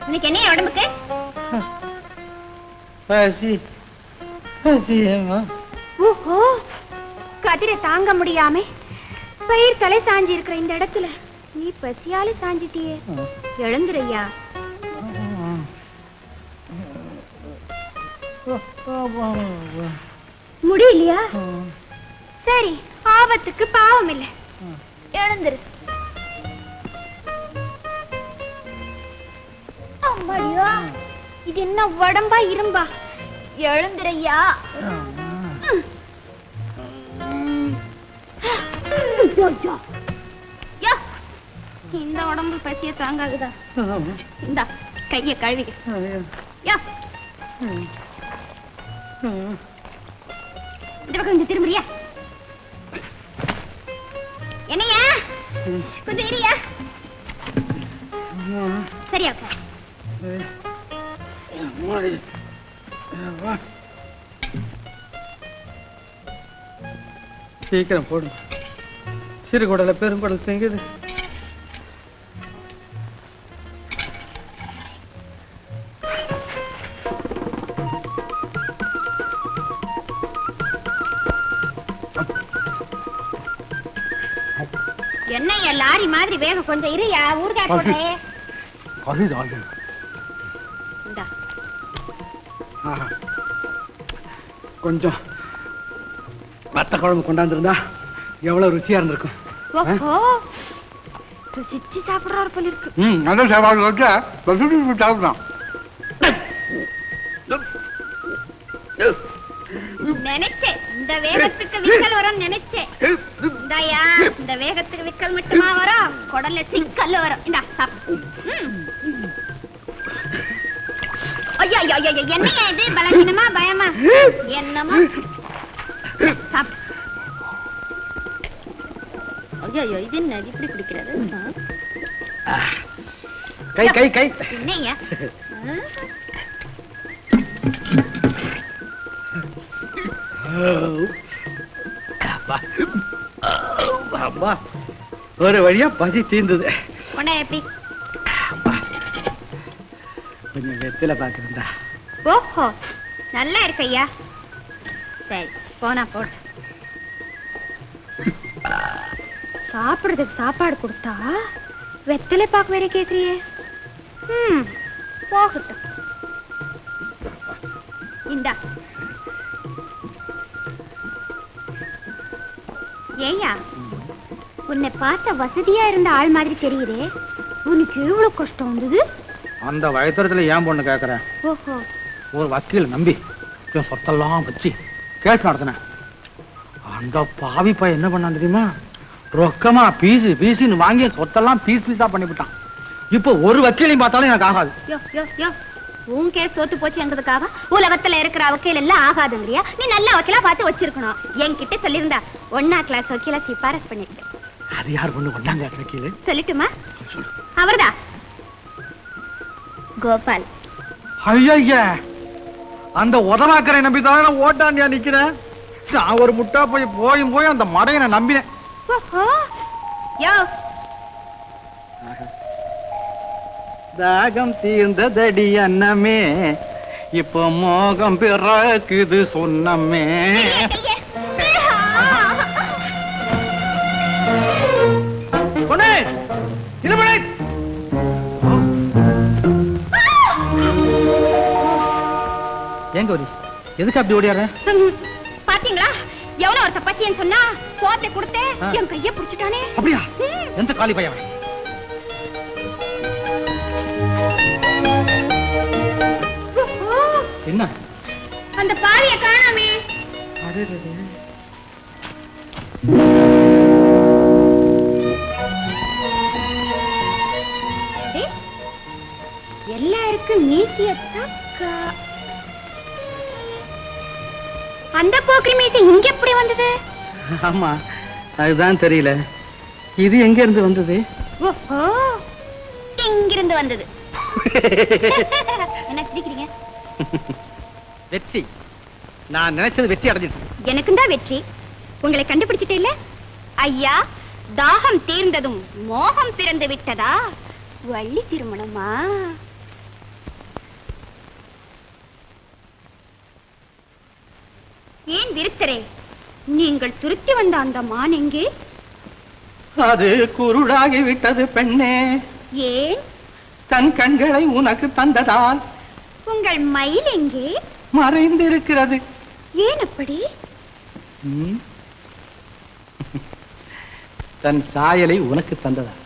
இன்னைக்கு என்ன உடம்புக்கு ஓஹோ, கதிரை தாங்க முடியாம பயிர் தலை சாஞ்சி இருக்கிற இந்த இடத்துல நீ பசியால சாஞ்சிட்டியே. எழுந்துரையா. முடியலையா? சரி, ஆபத்துக்கு பாவம் இல்லை, எழுந்துரு. அம்மாடியா, இது என்ன உடம்பா இரும்பா? எழுந்துரையா. இந்த உடம்பு பசிய தாங்காதுதா. இந்த கைய கழுவி இந்த பக்கம் கொஞ்சம் திரும்புறியா? என்னையா கொஞ்சம் இரியா. சரியா சீக்கிரம் போடும். சிறுகுடல பெருங்குடல் திங்குது. என்னையா லாரி மாதிரி வேகம் கொஞ்சம் இரியா. ஊர்காய் போடுறே. கொஞ்சம் வத்த குழம்பு கொண்டாந்துருந்தா எவ்வளவு ருச்சியா இருந்திருக்கும். ருசிச்சு சாப்பிடுறாரு போல இருக்கு. சாப்பிடலாம். நினைச்சேன் இந்த வேகத்துக்கு விக்கல் வரும் நினைச்சேன். இந்தாயா, இந்த வேகத்துக்கு விக்கல் மட்டுமா வரும், குடல்ல சிக்கல் வரும். இந்தா ஐயா ஐயா ஐயா, என்னையா இது பலகீனமா பயமா என்னமா? ஐயா ஐயா, இது என்ன இப்படி குடிக்கிறது? கை கை கை. என்னையா ஒரு வழியா பசி தீர்ந்தது. எப்படி கொஞ்சம் வெத்தில பாக்குறா. ஓஹோ, நல்லா இருக்கு ஐயா. சரி, போனா போட்டு சாப்பிடுறதுக்கு சாப்பாடு கொடுத்தா வெத்தலை பாக்கு வேற கேக்குறியே. போகட்டும். இந்தா. ஏயா, உன்னை பார்த்த வசதியா இருந்த ஆள் மாதிரி தெரியுதே, உனக்கு எவ்வளவு கஷ்டம் வந்தது? அந்த வயத்தரத்துல ஏன் பொண்ணு கேக்குறேன். ஓஹோ, ஒரு வக்கீல் நம்பி சொத்தெல்லாம் வச்சு கேஸ் நடத்தினேன். அந்த பாவி பையன் என்ன பண்ணான் தெரியுமா? ரொக்கமா பீசு பீசுன்னு வாங்கி சொத்தெல்லாம் பீஸ் பீஸா பண்ணிவிட்டான். இப்போ ஒரு வக்கீலையும் பார்த்தாலும் எனக்கு ஆகாது. உன் கேஸ் தோத்து போச்சு எங்கிறதுக்காக உலகத்துல இருக்கிற வக்கீல் எல்லாம் ஆகாதுங்கறியா? நீ நல்ல வக்கீலா பார்த்து வச்சிருக்கணும். என்கிட்ட சொல்லியிருந்தா 1ஆம் கிளாஸ் வக்கீலா சிபாரஸ் பண்ணிருக்கேன். அது யார் பொண்ணு 1ஆம் கிளாஸ் வக்கீல்? சொல்லட்டுமா? அவர்தான், கோபால். ஐயா, அந்த உதவாக்கரை நம்பிதான் ஓட்டாண்டியா நிக்கிறேன். நான் ஒரு முட்டா போய் அந்த மடையனை நம்பினேன். தாகம் தீர்ந்ததடி அன்னமே, இப்போ மோகம் பிறக்குது சொன்னமே. எங்க ஓடி? எதுக்கு அப்படி ஓடியார? பாத்தீங்களா, எவ்வளவு ஒரு தப்பாச்சின்னு சொன்னா சோத்தை கொடுத்தே என் கைய புடிச்சிட்டானே. அப்படியா? எந்த காலி பையன்? என்ன அந்த பாவிய காணாமே. எல்லாருக்கும் மீசிய தக்கா. அந்த போக்கிரி மீசை இங்க எப்படி வந்தது? ஆமா, அதுதான் தெரியல. இது எங்க இருந்து வந்தது? ஓஹோ, இங்கிருந்து வந்தது. என்ன சிரிக்கிறீங்க? வெற்றி. நான் நினைச்சது வெற்றி அடைஞ்சிட்டு. எனக்கும் தான் வெற்றி. உங்களை கண்டுபிடிச்சிட்டே இல்ல ஐயா. தாகம் தீர்ந்ததும் மோகம் பிறந்து விட்டதா? வள்ளி திருமணமா? ஏன் விருத்தரே, நீங்கள் துருத்தி வந்த அந்த மான் எங்கே? அது குருடாகி விட்டது பெண்ணே. ஏன்? தன் கண்களை உனக்கு தந்ததால். உங்கள் மயில் எங்கே? மறைந்திருக்கிறது. ஏன் அப்படி? தன் சாயலை உனக்கு தந்ததால்.